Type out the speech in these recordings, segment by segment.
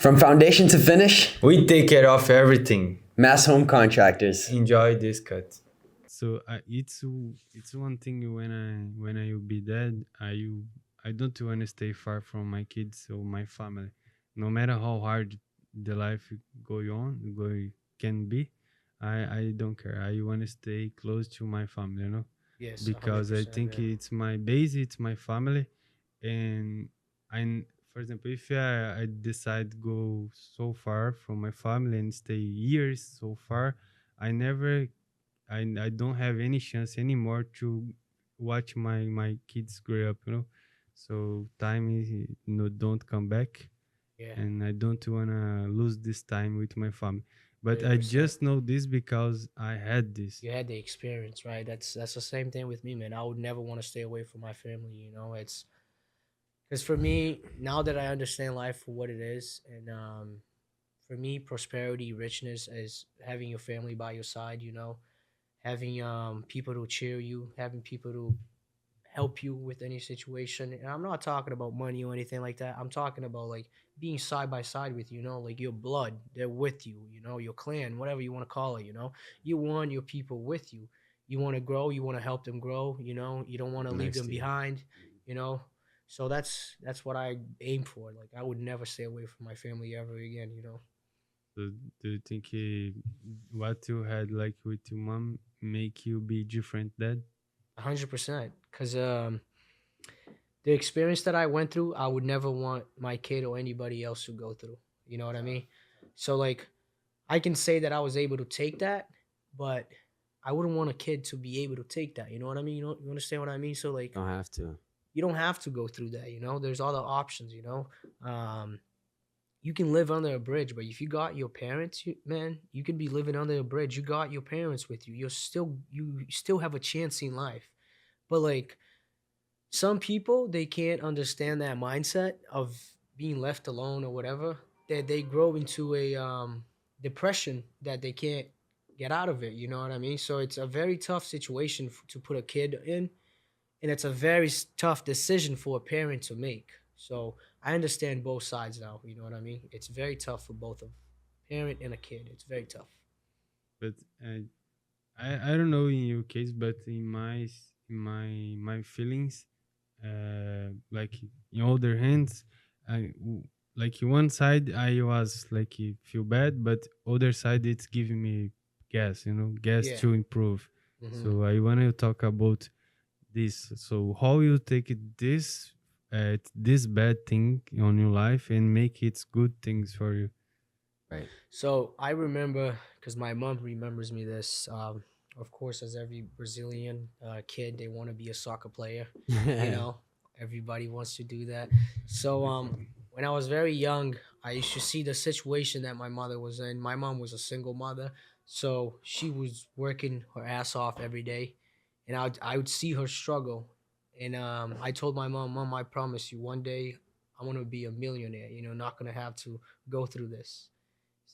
From foundation to finish, We take care of everything. Mass Home Contractors. Enjoy this cut. So it's one thing when I will be dead, I don't want to stay far from my kids or my family. No matter how hard the life can be, I don't care. I want to stay close to my family, Yes, because I 100%, think man. it's my base, it's my family, and for example, if I decide go so far from my family and stay years so far, I never I don't have any chance anymore to watch my kids grow up, So time is don't come back, Yeah, and I don't wanna lose this time with my family. But I 100%. just know this because I had this. You had the experience, right? That's the same thing with me, man. I would never want to stay away from my family. It's because for me, now that I understand life for what it is, and for me, prosperity, richness is having your family by your side. Having people to cheer you, having people to help you with any situation. And I'm not talking about money or anything like that. I'm talking about like being side by side with you, like your blood. They're with you, your clan, whatever you want to call it. You want your people with you. You want to grow, you want to help them grow, you don't want to leave Nice, them dude. behind, you know. So that's what I aim for. Like I would never stay away from my family ever again. So do you think what you had like with your mom make you be different dad? 100%. Because the experience that I went through, I would never want my kid or anybody else to go through. You know what I mean? So like I can say that I was able to take that, but I wouldn't want a kid to be able to take that. You know what I mean? You understand what I mean? So like Don't have to. you don't have to go through that. There's other options. You can live under a bridge, but if you got your parents, man, you could be living under a bridge. You got your parents with you. You still have a chance in life. But like some people, they can't understand that mindset of being left alone or whatever. That they grow into a depression that they can't get out of it. You know what I mean? So it's a very tough situation to put a kid in, and it's a very tough decision for a parent to make. So I understand both sides now. You know what I mean? It's very tough for both of parent and a kid. It's very tough. But I don't know in your case, but in my feelings, like in other hands, like in one side I was like feel bad, but other side it's giving me gas, gas Yeah. to improve. Hmm. So I want to talk about this. So how you take this bad thing on your life and make it good things for you? Right. So I remember because my mom remembers me this. Of course, as every Brazilian kid, they want to be a soccer player. You know, everybody wants to do that. So when I was very young, I used to see the situation that my mother was in. My mom was a single mother, so she was working her ass off every day, and I would see her struggle. And I told my mom, "Mom, I promise you, one day I want to be a millionaire. Not gonna have to go through this."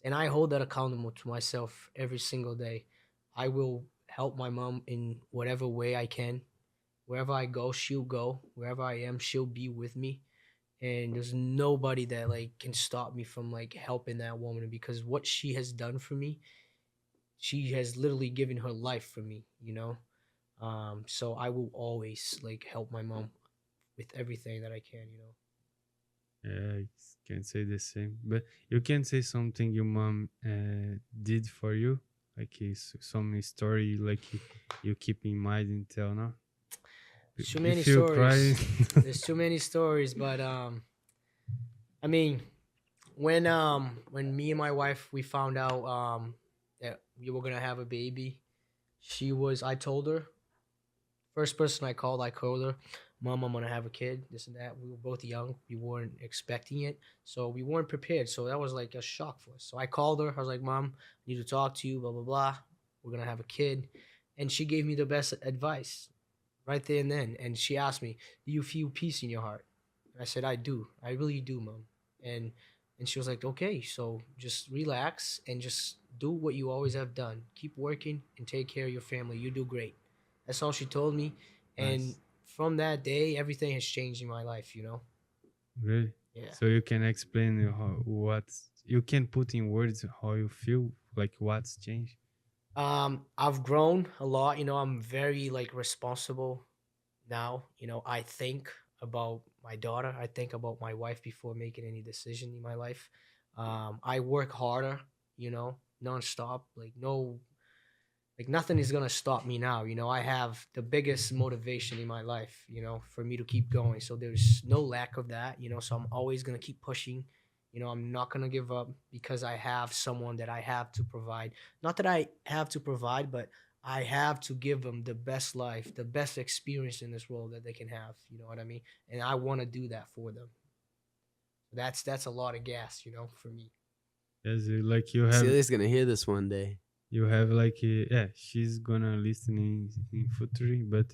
And I hold that accountable to myself every single day. I will help my mom in whatever way I can. Wherever I go, she'll go. Wherever I am, she'll be with me. And there's nobody that like can stop me from like helping that woman because what she has done for me, she has literally given her life for me. So I will always like help my mom with everything that I can. I can say the same, but you can say something your mom did for you, like some story like you keep in mind and tell now. Too many If you cry, stories. There's too many stories, but I mean, when me and my wife we found out that we were gonna have a baby, I told her, first person I called her, Mom, I'm gonna have a kid, this and that. We were both young, we weren't expecting it, so we weren't prepared. So that was like a shock for us. So I called her, I was like, Mom, I need to talk to you, blah blah blah. We're gonna have a kid. And she gave me the best advice right there and then. And she asked me, do you feel peace in your heart? And I said, I do. I really do, Mom. And and she was like, okay, so just relax and just do what you always have done. Keep working and take care of your family. You do great. That's all she told me. And nice, from that day, everything has changed in my life. really. Yeah. So you can explain you can put in words how you feel, like what's changed. I've grown a lot. I'm very like responsible now. I think about my daughter. I think about my wife before making any decision in my life. I work harder, nonstop. Like nothing is gonna stop me now. I have the biggest motivation in my life, for me to keep going. So there's no lack of that, so I'm always gonna keep pushing. I'm not gonna give up because I have someone that I have to provide. Not that I have to provide, but I have to give them the best life, the best experience in this world that they can have. You know what I mean? And I want to do that for them. That's a lot of gas, for me. Yes, like you have Celia's gonna hear this one day. you have like yeah, she's gonna listen in future, but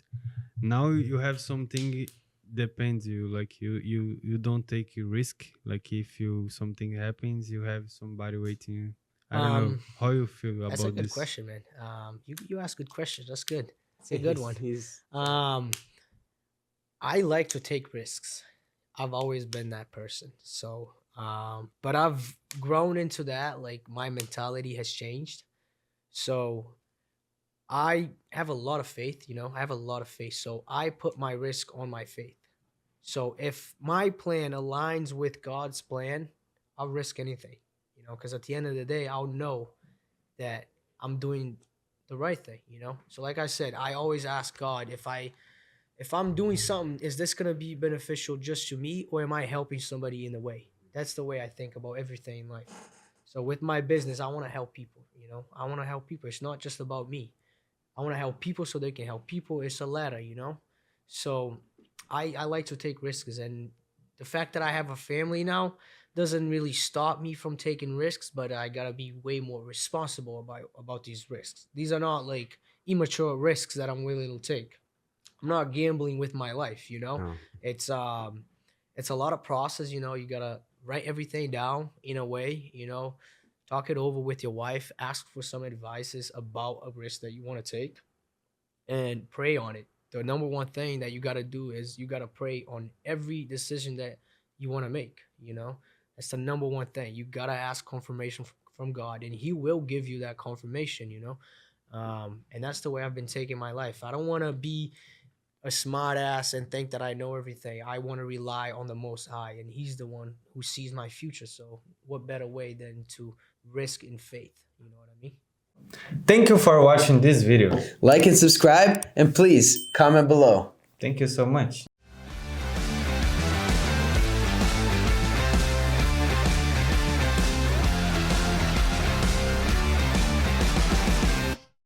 now you have something depends you, like you don't take a risk, like if something happens you have somebody waiting you. I don't know Um, how you feel That's a about good this. question, man. You ask good questions. That's good. It's a good one. He's Um, I like to take risks. I've always been that person. So, but I've grown into that. Like my mentality has changed. So I have a lot of faith. I have a lot of faith. So I put my risk on my faith. So if my plan aligns with God's plan, I'll risk anything. Because at the end of the day, I'll know that I'm doing the right thing. So like I said, I always ask God, if I'm doing something, is this gonna be beneficial just to me, or am I helping somebody in the way? That's the way I think about everything in life. So with my business, I want to help people. I want to help people. It's not just about me. I want to help people so they can help people. It's a ladder. So I like to take risks, and the fact that I have a family now doesn't really stop me from taking risks, but I gotta be way more responsible about these risks. These are not like immature risks that I'm willing to take. I'm not gambling with my life. oh, It's a lot of process. You gotta write everything down in a way. Talk it over with your wife. Ask for some advices about a risk that you want to take, and pray on it. The number one thing that you gotta do is you gotta pray on every decision that you want to make. That's the number one thing. You gotta ask confirmation from God, and He will give you that confirmation. And that's the way I've been taking my life. I don't want to be a smart ass and think that I know everything. I want to rely on the Most High, and He's the one who sees my future. So what better way than to risk in faith? You know what I mean? Thank you for watching this video. Like and subscribe, and please comment below. Thank you so much.